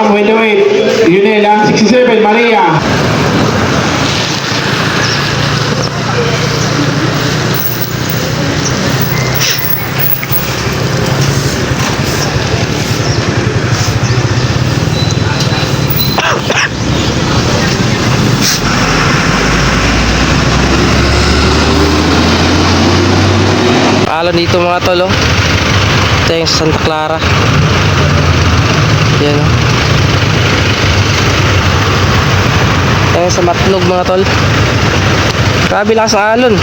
128, Yunela. 67, Maria. Alon dito mga tol, oh. Ito yung Santa Clara. Yan, oh. Ayan sa Matnog mga tol. Grabe lakas ng alon.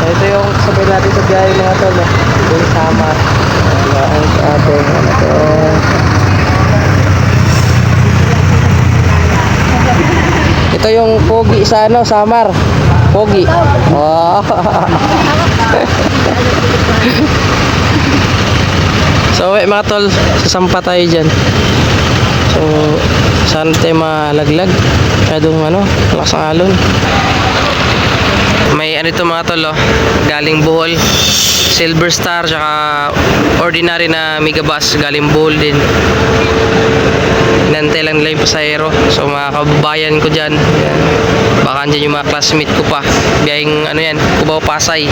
Ito yung sabay natin sa biyahe mga tol, oh. Ito yung Samar. Ayan sa ating ano to. Ito yung Pogi sa ano, Samar. Pogi. Oh. So, mga tol, sasampa tayo dyan. So, sana tayo malaglag. Masyadong ano, lakas ang alon. May ano ito mga tol, oh. Galing Bohol. Silver Star, tsaka ordinary na Megabus. Galing Bohol din. Inantay lang nila yung pasahero. So, mga kababayan ko dyan. Yan. Baka andyan yung mga classmate ko pa. Biyahing ano yan, Cubao, Pasay,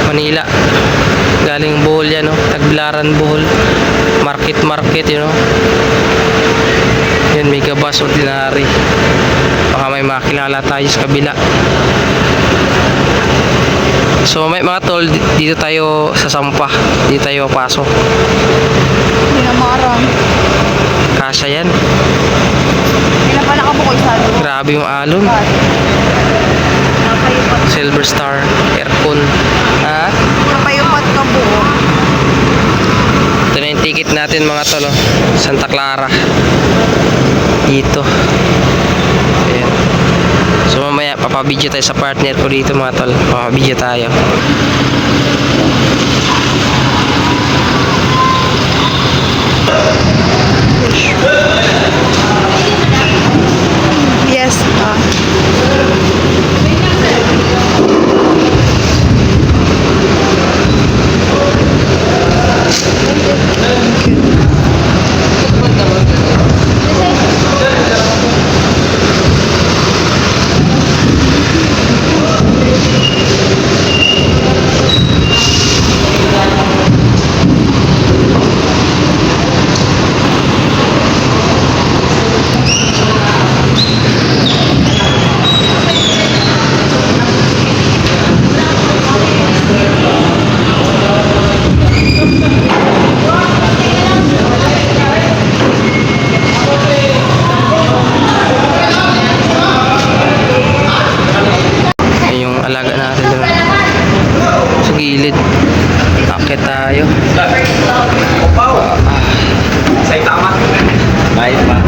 Manila. Galing Bohol yan, no? Tagbilaran, Bohol. Market, you know. Yan, Megabus ordinary. Baka may makilala tayo sa kabila. So may mga tol, dito tayo sa Sampa. Dito tayo pasok. Hindi na marang. Kasya yan. Hindi na pala kabukol sa ano. Grabe yung alon. Napayupat. Silver Star, aircon. Ha? Napayupat ka buo. Ito na yung ticket natin mga tol, oh. Santa Clara. Dito. Ayan. So mamaya papabidyo tayo sa partner ko dito mga tol. Papabidyo tayo. Yes, Yung alaga natin doon sa gilid. Akit tayo. Saitama. Baik, Pak.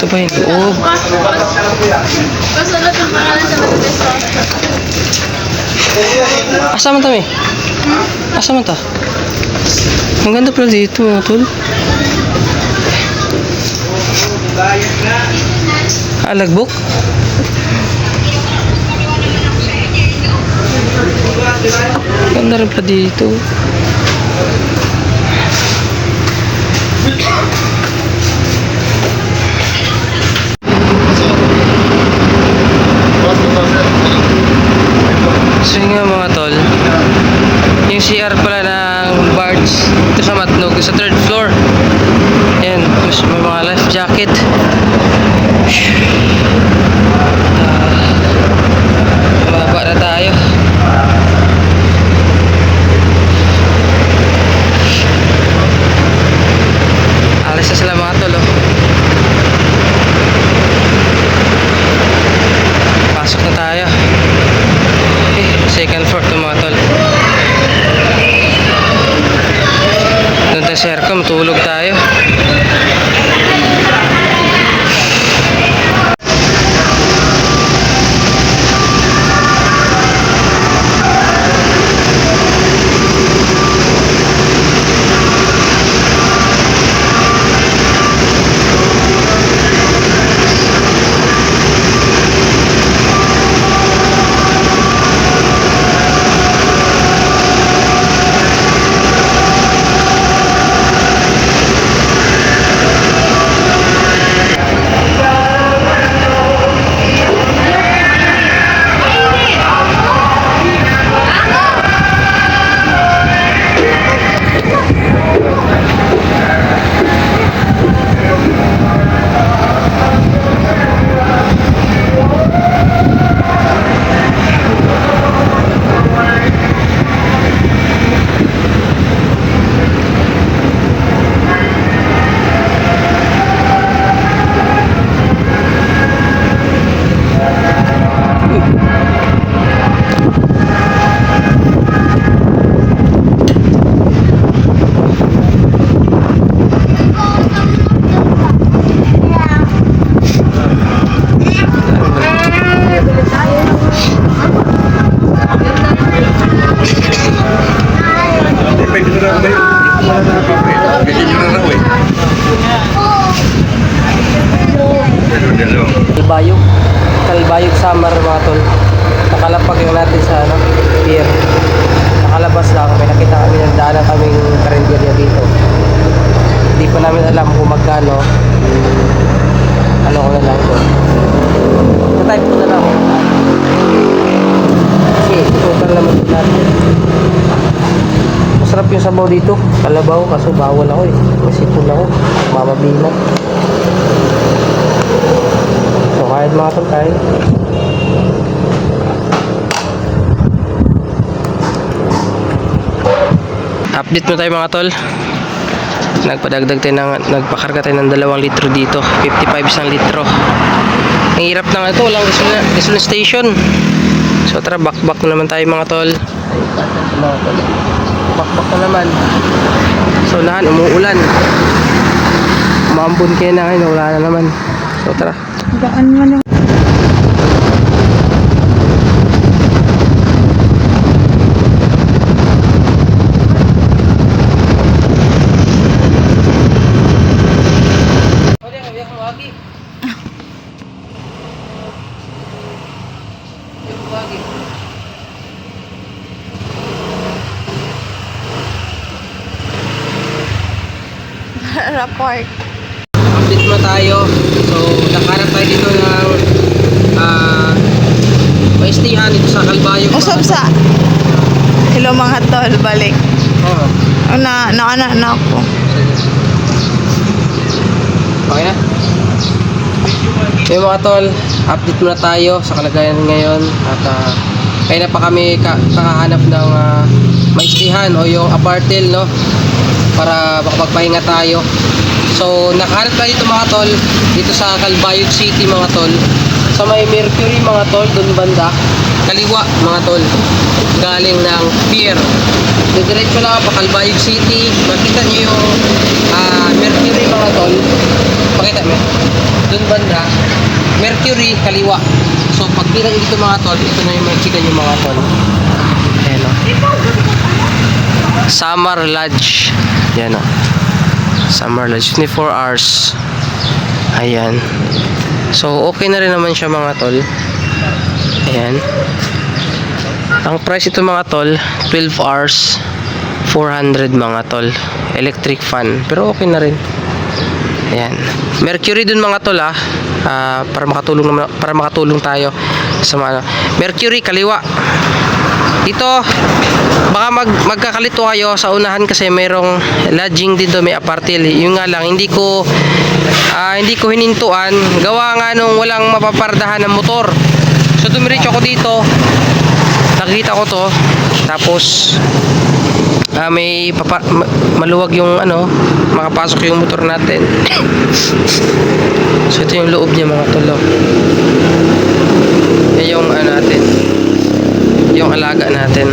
Ito ba yung loob? Kasunod ang pangalan sa mag-restaurant. Asa man ta, me? Asa man ta? Ang ganda pala dito mga tol. Lagbok? Ganda rin pala dito. So yun nga mga tol, yung CR pala ng Bards ito sa Matnog, sa 3rd floor. Ayan, may mga life jacket. Mababa na tayo. Alis na sila mga tol, oh. Pasok na tayo. Second floor to mga tol. Doon tayo sa aircon, matulog tayo. Kalbayog. Kalbayog Summer mga tol. Nakalapag yung natin sa ano, pier. Nakalabas lang. May nakita kami ng daanan kaming karinderya dito. Hindi pa namin alam kung magkano. Ano ko na lang to. Type ko na lang. Kasi total naman natin. Masarap yung sabaw dito. Kalabaw. Kaso bawal ako eh. Masipon ako. Mamabina. So kahit mga tol tayo. Update mo tayo mga tol. Nagpakarga tayo ng 2 litro dito. 55 isang litro. Ang hirap na nga ito. Walang gasoline station. So tara, back na naman tayo mga tol. Back na naman. So nahan, umuulan. Umambon kayo na ngayon. Wala na naman. So tara. Gaan mo na. Rapport. Update mo tayo. So, nakaharap tayo dito ng maistihan dito sa Kalbayog. Usap sa. Hello mga tol, balik. Oo. Na ako. Okay na? Yung mga tol, update muna tayo sa kalagayan ngayon. At kaya na pa kami kakahanap ng maistihan o yung apartel, no? Para makapagpahinga tayo. So, nakahanap tayo dito mga tol, dito sa Calbayog City mga tol. Sa may Mercury mga tol, dun banda. Kaliwa mga tol. Galing ng pier. Didiretso lang pa Calbayog City. Makita nyo yung Mercury mga tol. Pakita mo. Dun banda. Mercury, kaliwa. So, pag kita nyo dito mga tol, ito na yung makikita nyo mga tol. Ayan o. Summer Lodge. Yan o. Summer Lodge. 24 hours. Ayan. So, okay na rin naman siya mga tol. Ayan. Ang price ito mga tol, 12 hours, 400 mga tol. Electric fan. Pero okay na rin. Ayan. Mercury dun mga tol para makatulong tayo sa mga Mercury kaliwa. Dito baka magkakalito kayo sa unahan kasi mayroong lodging dito, may apartel. Yung nga lang hindi ko hinintuan gawa nga nung walang mapapardahan ng motor. So dumiretso ako dito. Nakita ko to. Tapos maluwag yung makapasok yung motor natin. So ito yung loob niya mga tol. Yan yung natin, yung alaga natin.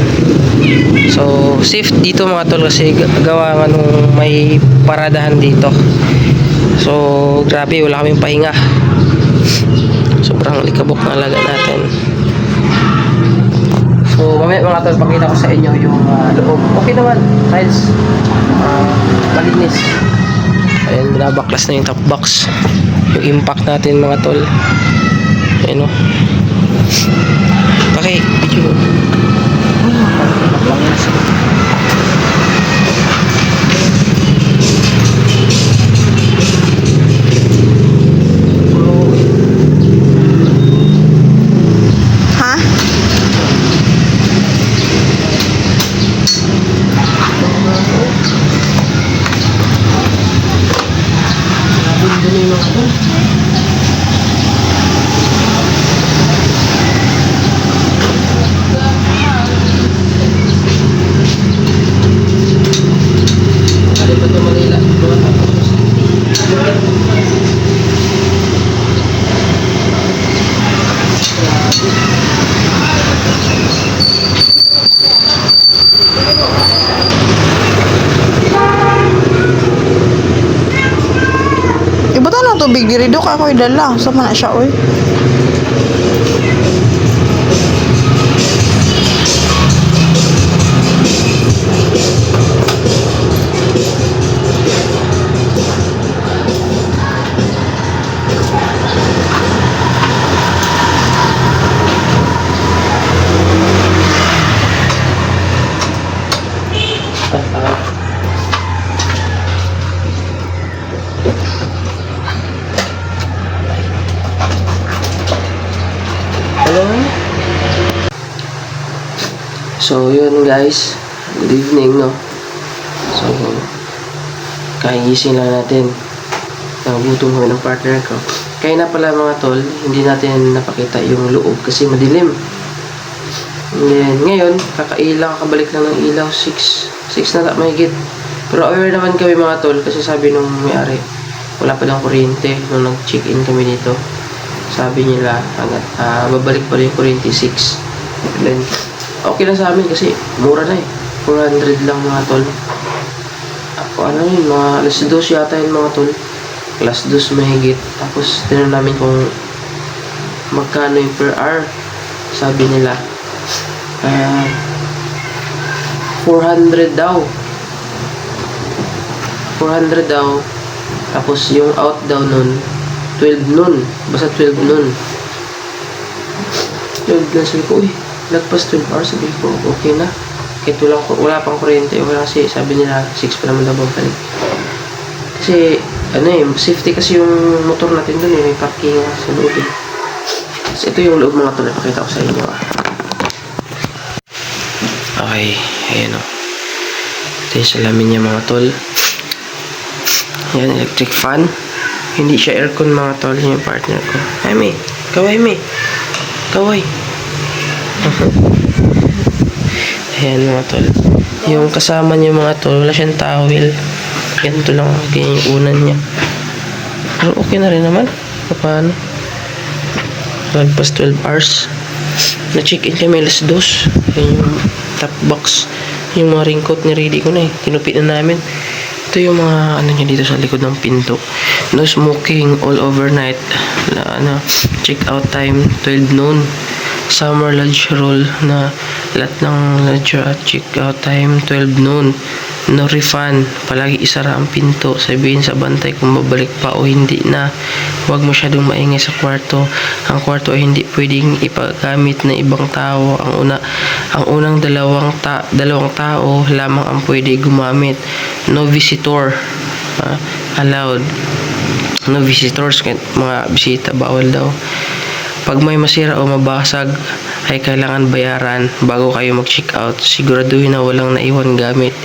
So safe dito mga tol kasi gawa nga nung may paradahan dito. So grabe, wala kaming pahinga. Sobrang likabok ng alaga natin. So mamaya mga tol, pakita ko sa inyo yung loob. Okay naman, tiles, malinis. Ayan, binabaklas na yung top box. Yung impact natin mga tol. Ayan o. Okay, video. Ha? Ibutan ng tubig diri do ka ko'y dala. Sama na siya oy. So, yun guys. Good evening, no? So, kagising lang natin. Nagutom kami ng partner ko. Kaya na pala mga tol, hindi natin napakita yung loob kasi madilim. And then, ngayon, kakabalik lang ng ilaw. 6 na mahigit. Pero aware naman kami mga tol kasi sabi nung may-ari, wala pa lang kuryente nung nag-check-in kami dito. Sabi nila, babalik pa rin yung kuryente 6. And then, okay lang sa amin kasi mura na eh. 400 lang mga tol. Ano yun, mga alas 2 yata yun mga tol. Alas 2 mahigit. Tapos, tinanong namin kung magkano yung per hour. Sabi nila, 400 daw. 400 daw. Tapos, yung out daw nun, 12 nun. Basta 12 nun. 12 nun. Sabi ko, uy, lagpas 12 hours. Sabi ko, okay na. Kahit wala pang kuryente. Okay kasi sabi nila, 6 pa naman daw balik. Kasi, safety kasi yung motor natin dun may parking sa loob eh. So, ito yung loob mga tol, pakita ko sa inyo Okay, ayan o. Ito yung salamin niya mga tol. Ayan, electric fan. Hindi siya aircon mga tol, yung partner ko. Ay, may. Kaway. Ayan mga tol. Yung kasama niya mga tol, wala siyang towel. Ganito lang ganyan yung unan niya. Pero okay na rin naman. Paano? Lagpas 12 hours. Na-check-in kami alas 2. Yan yung top box. Yung mga raincoat ni ready ko na eh. Tinupit na namin. Ito yung mga ano niya dito sa likod ng pinto. No smoking all overnight. Check out time 12 noon. Summer lodge roll na lahat ng lodge at check out time 12 noon. No refund. Palagi isara ang pinto. Sabihin sa bantay kung babalik pa o hindi na. Huwag masyadong maingay sa kwarto. Ang kwarto ay hindi pwedeng ipagamit ng ibang tao. Ang unang dalawang tao lamang ang pwede gumamit. No visitor allowed. No visitors. Mga bisita bawal daw. Pag may masira o mabasag ay kailangan bayaran bago kayo mag-check out. Siguraduhin na walang naiwan gamit.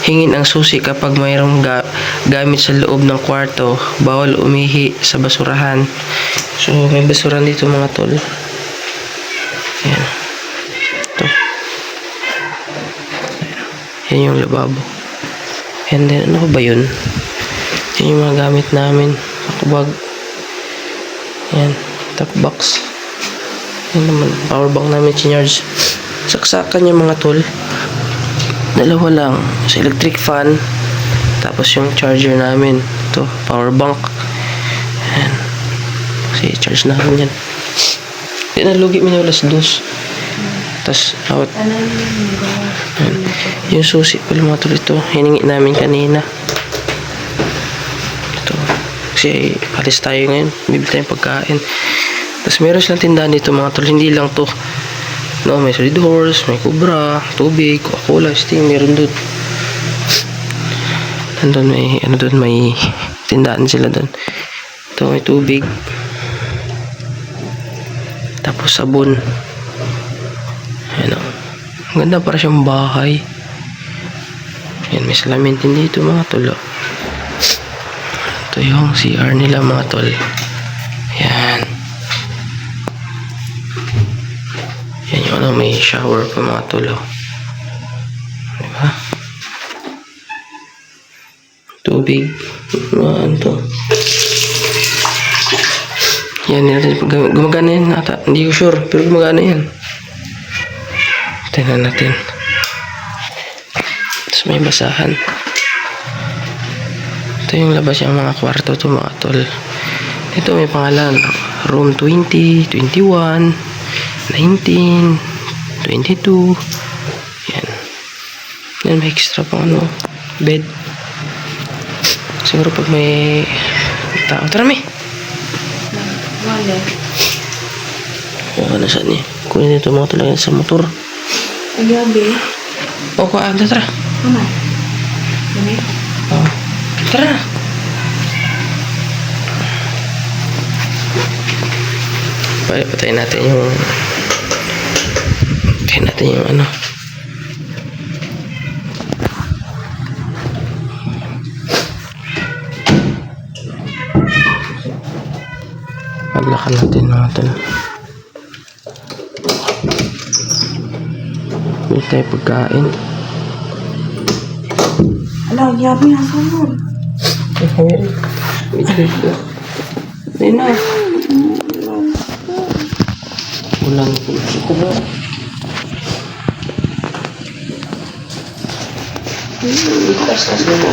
Hingin ang susi kapag mayroong gamit sa loob ng kwarto. Bawal umihi sa basurahan. So, may basurahan dito mga tol. Ayan. Ito. Ayan yung lababo. And then, ano ba yun? Yan yung mga gamit namin. Pakubag. Ayan. Top box. Yan naman. Power bank namin charge. Saksakan yung mga tol. Dalawa lang. Sa electric fan. Tapos yung charger namin. Ito. Power bank. Ayan. Kasi charge namin yan. Hindi na lugi mo na alas 2. Tapos out. Ayan. Yung susi pala mga tol ito. Hiningi namin kanina. Ito. Kasi alis tayo ngayon. Bibili tayong pagkain. Tapos meron silang tindahan dito mga tol. Hindi lang to. No, may solid horse, may kubra, tubig, Coca-Cola, Sting, meron doon. Nandun may tindahan sila doon. Ito may tubig. Tapos sabon. Ayan o. Ang ganda para siyang bahay. Ayan, may salamin din dito mga tol. Ito yung CR nila mga tol. Ayan. Yan yung may shower pa mga tol. Diba? Tubig. Ano to? Yan, gumagana yan ata. Hindi ko sure, pero gumagana yan. Tingnan natin. Tapos may basahan. Ito yung labas yung mga kwarto to mga tol. Ito may pangalan. Room 20, 21, 19, 22. Yan. Yan, may extra pang bed. Siguro pag may tao. Tara, may. Wala. Ano saan niya? Kunin dito mga talaga sa motor. Agabi. O, kaanda, tara. Ano? Ano? Oh. Tara. Patayin natin yung ano Paglakan natin mga tol. Bili tayo pagkain. Ala, yabi na sunod. Ayun na. Ulang po. Ito ba? Itas na mo.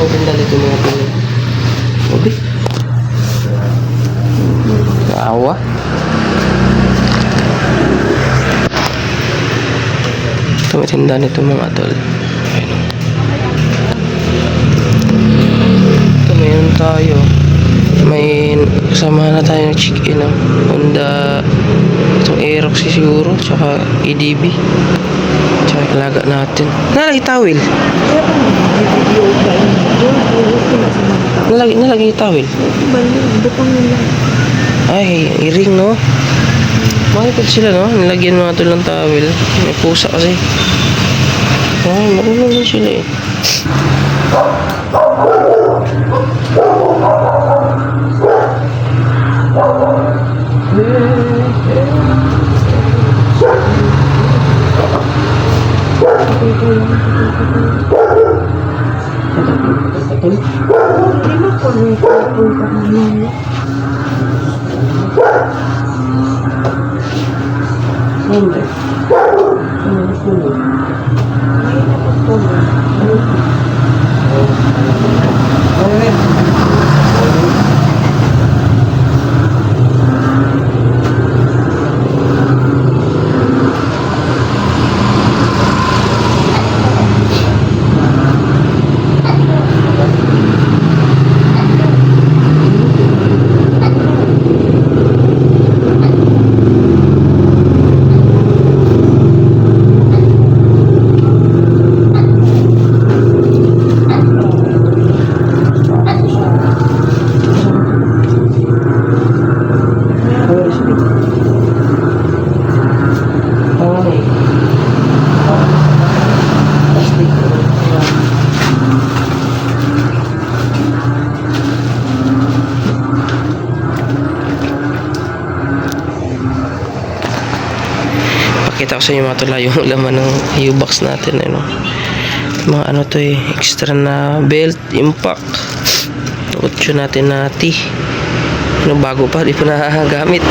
Ganda dito mga pala. Obi. Awa. Tumitinda nito mga tol. Ayun. Ito mayroon tayo. May kasama na tayo ng chicken Honda itong Aerox siguro tsaka EDB tsaka ilaga natin nalagay tawil nalagay tawil ay iring no makikita sila no nilagyan mga ito ng tawil may pusa kasi ay marunong din sila eh. Pakita ko sa inyo mga tula yung laman ng U-box natin mga ano to extra na belt impact 8 natin na T bago pa di pa nagagamit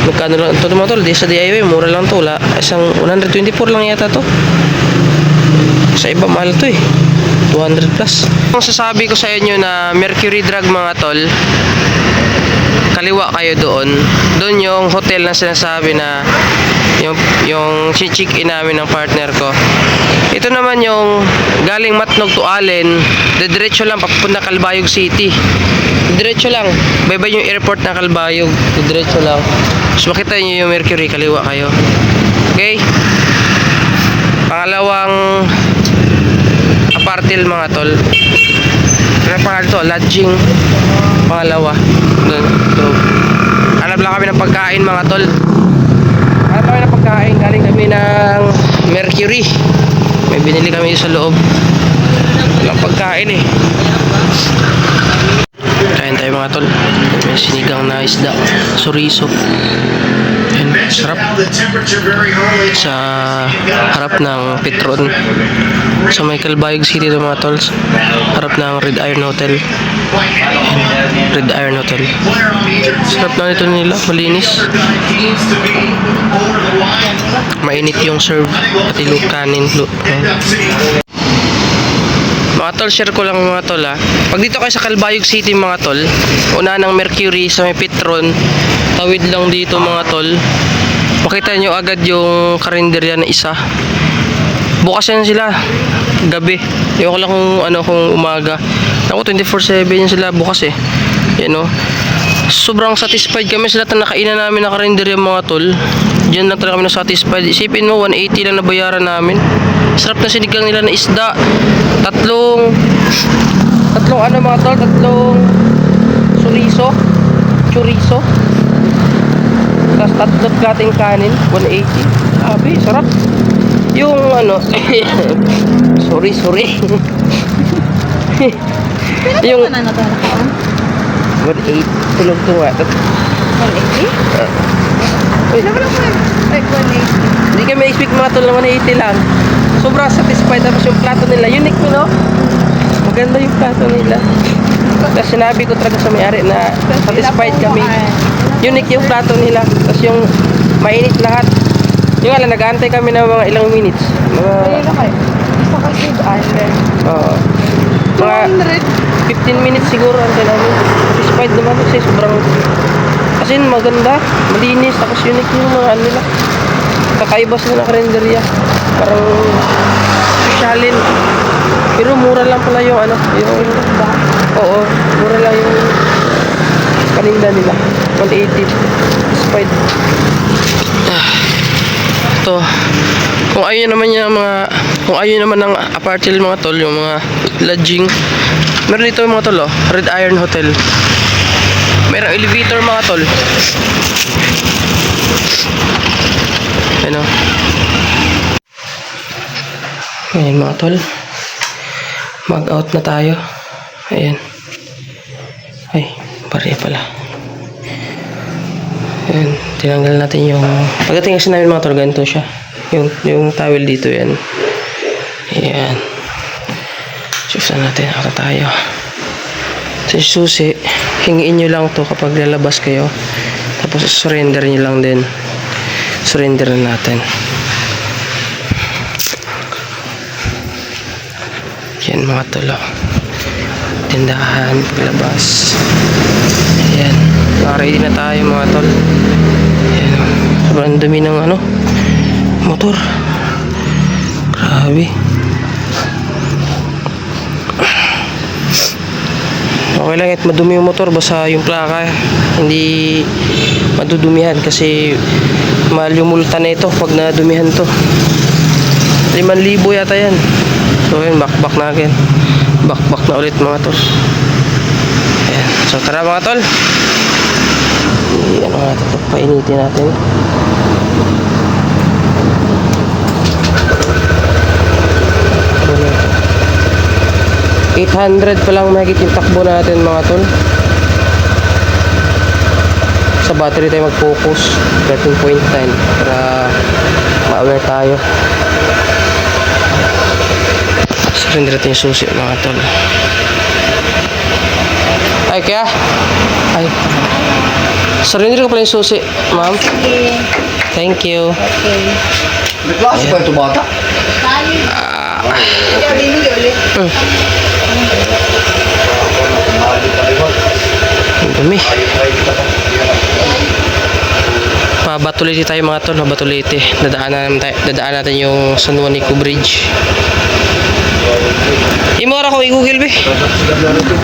magkano lang ito mga tol di sa DIY mura lang to isang 124 lang yata to sa iba mahal to 200 plus ang sasabi ko sa inyo na Mercury Drug mga tol kaliwa kayo doon yung hotel na sinasabi na yung check-in namin ng partner ko. Ito naman yung galing Matnog to Allen, diretso lang papunta Calbayog City. Diretso lang. Baybay yung airport na Calbayog, diretso lang. So makita niyo yung Mercury kaliwa kayo. Okay? Pangalawang apartil mga tol. Ano pangalan to? Lodging. Pangalawa. Doon. Hanap lang kami ng pagkain mga tol. Hanap kami ng pagkain. Galing kami ng Mercury. May binili kami sa loob. Walang pagkain Kain tayo mga tol. May sinigang na isda. Chorizo. Ayan, sarap. Sa harap ng Petron. Sa may Calbayog City ito mga tol. Harap ng Red Iron Hotel. Red Iron Hotel. Sarap na ito nila. Malinis. Mainit yung serve. Pati kanin. Mga tol, share ko lang mga tol Pag dito kayo sa Calbayog City mga tol, una ng Mercury sa may Petron, tawid lang dito mga tol. Makita nyo agad yung karinderya na isa. Bukas yan sila gabi. Yung ko lang kung umaga. Ako 24/7 yan sila bukas Yan sobrang satisfied kami sa lahat na nakainan namin na karinderya mga tol. Diyan lang talaga kami na satisfied. Isipin mo 180 lang nabayaran namin. Sarap na sinigang nila na isda. Tatlong mga tol, tatlong chorizo. Tapos tatlong plating kanin, 180. Grabe, sarap. Yung ano, sorry. Yung Ano na ito nakaon? 1.8, tulog to nga. 180? Uy, Sabi lang ko yun. Ay, 180. hindi kami expect mga tol na 180 lang. Sobrang satisfied. Tapos yung plato nila, unique no? Maganda yung plato nila. Tapos sinabi ko talaga sa may-ari na satisfied kami. Unique yung plato nila. Tapos yung mainit lahat. Yung alam, nag-aantay kami ng mga ilang minutes. Ay, Mga, lakay. Gusto ko Sud Island. mga 200. 15 minutes siguro antay namin. Satisfied naman kasi sobrang kasi maganda, malinis, tapos unique yung mga ano nila. Kakaiba sila ng karinderya. Parang sosyalin. Pero mura lang pala yung ano, yung oo, mura lang yung paninda nila. 180. Satisfied. Ito. Kung ayun naman yung mga ng apartment mga tol, yung mga lodging. Meron dito mga tol, oh, Red Iron Hotel. Merong elevator mga tol. Ano? Ayan mga tol. Mag-out na tayo. Ayan. Ay, bariya pala. Ayan, tinanggal natin yung pagdating kasi namin mga tol, ganito siya. Yung towel dito yan. Ayan. Susan natin, out na tayo. Sa susi, hingiin nyo lang to kapag lalabas kayo. Tapos surrender nyo lang din. Surrender na natin. Yan mga tulo. Tindahan, paglabas. Ayan. Ready na tayo mga tol. Ayan. Sobrang dumi ng ano, motor. Grabe. Okay lang at madumi yung motor, basta yung plaka hindi madudumihan kasi mahal yung multa na ito pag nadumihan to. 5,000 yata yan. So yun, back na again. Back na ulit mga tol. Ayan. So tara mga tol. Ano natin ito, painitin natin. $800 pa lang mahigit yung takbo natin mga tol. Sa battery tayo mag-focus 13.9 para ma-aware tayo. Surrender natin yung susi mga tol. Ay kaya? Ay. Surrender ko pala yung susi, ma'am. Thank you. May klase ba ito bata? Ang dumi. Pabatuliti tayo mga tol, pabatuliti. Dadaan natin yung San Juanico Bridge. Imora ko i-google be.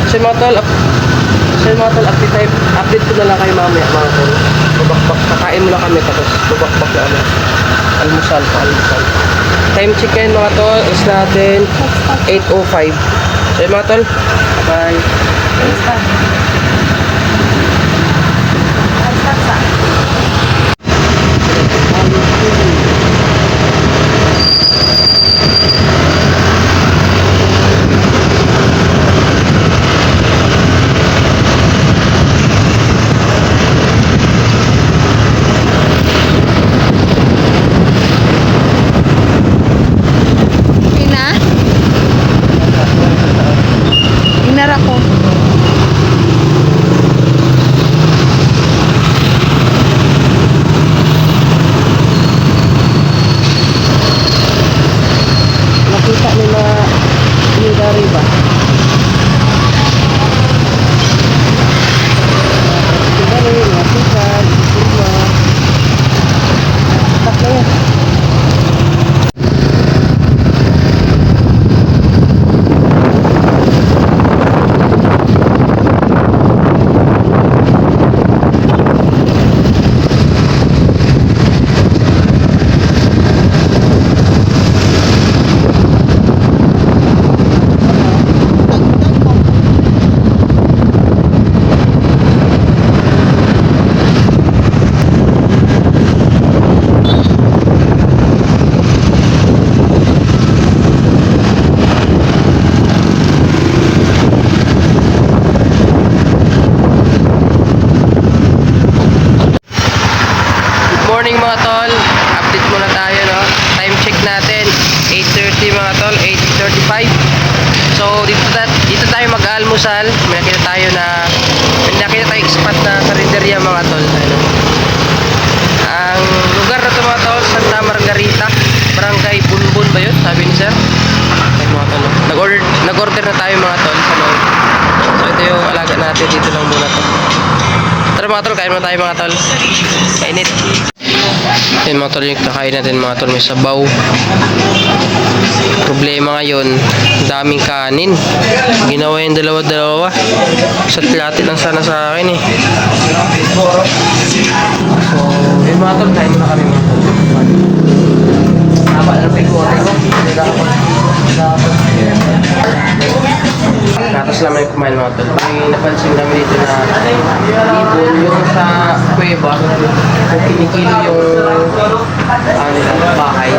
Sa mga tol, update ko na lang kayo mamaya mga tol. Babakbak, kakain muna kami tapos babakbak na ano. Almusal. Time check ngayon mga tol, is natin 8:05. So mga tol, bye. Inar ako. Rizal, may nakita tayong spot na karinderya mga tol. Ano? Ang lugar na ito mga tol, Santa Margarita, Barangay Bunbun ba yun? Sabi ni sir. Ay, mga tol. Nag-order na tayo mga tol sa loob. So ito yung alaga natin, dito lang muna to. Tara mga tol, kain mo tayo mga tol. Kainit. Yan mga tol, yung kakain natin mga tol, may sabaw. Problema ngayon, daming kanin. Ginawa yung dalawa-dalawa. Sa lahat lang sana sa akin eh. So, yun mga tol, kain muna kami mga tol. Haba na pa yung gatas lang may kumain mga tol. May napansin kami dito na ibon yung sa kuweba. Kung kinikilo yung bahay.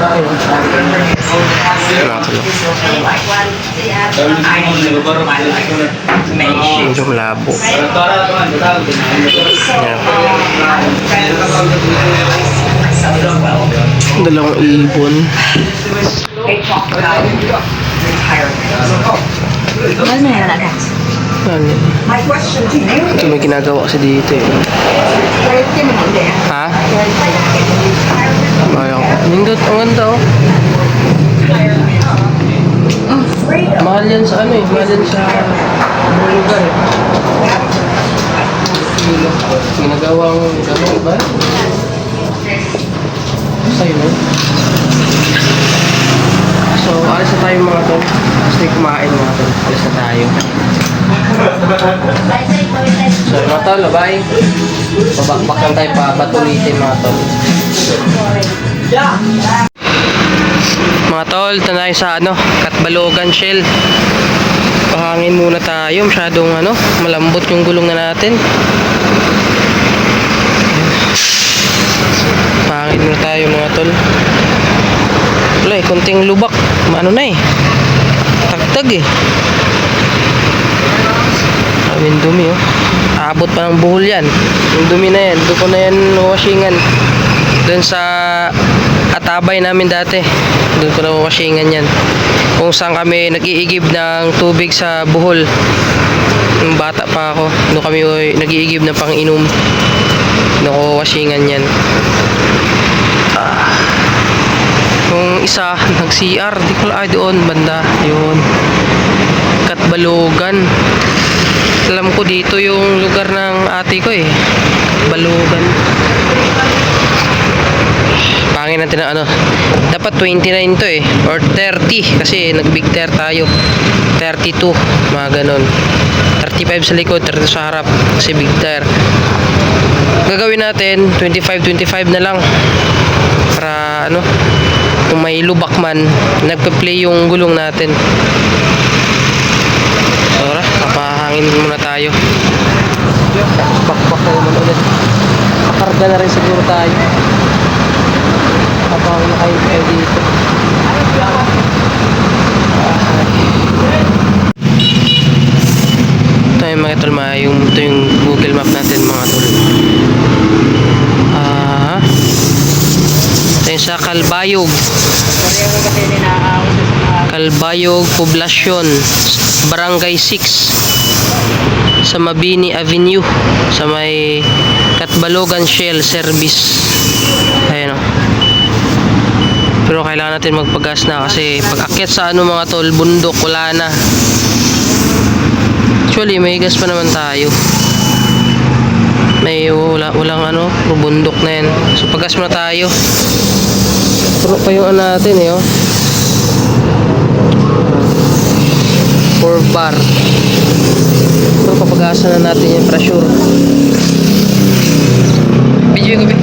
Medyo malabo. Dalawang ibon. Ano? Ito may ginagawa kasi dito eh. Ha? Ayaw. Nindot, ang ganda oh. Mahal yan sa ano eh. Mahal yan sa lugar eh. Ginagawang gano'n ba? Sa'yo no? So, alis na tayo mga tol. Kasi kumain mga tol. Alis na tayo. So, mga tol, bye. Pabakbak lang tayo pa. Ba't ulitin mga tol? Mga tol, ito na tayo sa ano, Katbalogan Shell. Pahangin muna tayo. Masyadong ano, malambot yung gulong na natin. Pahangin muna tayo mga tol. Wala eh, konting lubak. Ano na eh. Tagtag eh. Kaming dumi oh. Abot pa ng buhol yan. Yung dumi na yan. Doon ko na yan washingan. Doon sa atabay namin dati. Doon ko na washingan yan. Kung saan kami nag-iigib ng tubig sa buhol. Nung bata pa ako. Doon kami nag-iigib ng pang-inom. Doon ko washingan yan. Yung isa nag-CR, di ko lang doon banda yun, Katbalogan. Alam ko dito yung lugar ng ate ko eh, Katbalogan. Pangin natin na ano, dapat 29 to eh, or 30 kasi nag-big tire tayo, 32 mga ganon, 35 sa likod, 30 sa harap kasi big tire. Gagawin natin 25 na lang para ano, kung may lubak man, nagpe-play yung gulong natin. Tara, papahangin muna tayo. Bakbak na naman ulit. Kakarga na rin siguro tayo. Papahangin na kayo dito. Ito yung mga tol, ito yung Google Map natin mga tol. Sa Calbayog Poblacion, Barangay 6 sa Mabini Avenue sa may Katbalogan Shell Service. Ayan o. Pero kailangan natin magpagas na kasi pag akyat sa ano mga tol, bundok, wala na. Actually may gas pa naman tayo. May walang ano, bundok na yan. So pagas muna tayo. Pero pa yung natin eh oh. 4 bar. So papagasan na natin yung pressure. Video ko ba?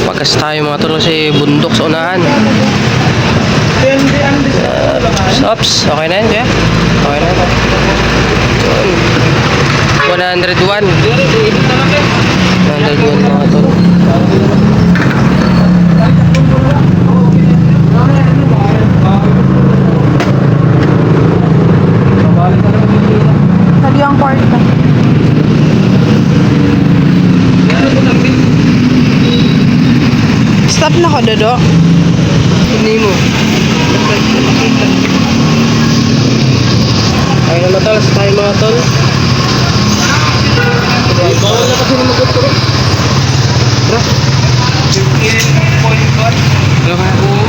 Pagas tayo mga tol kasi bundok sa unahan. Stops. Okay na yun kaya? Okay na yun. 101 mga tol. Sabi ang kwarta. Stop na ko, Dodo. Hindi mo. mga tol, sa tayo mga tol. Bawal na kasi naman ito. 15.1.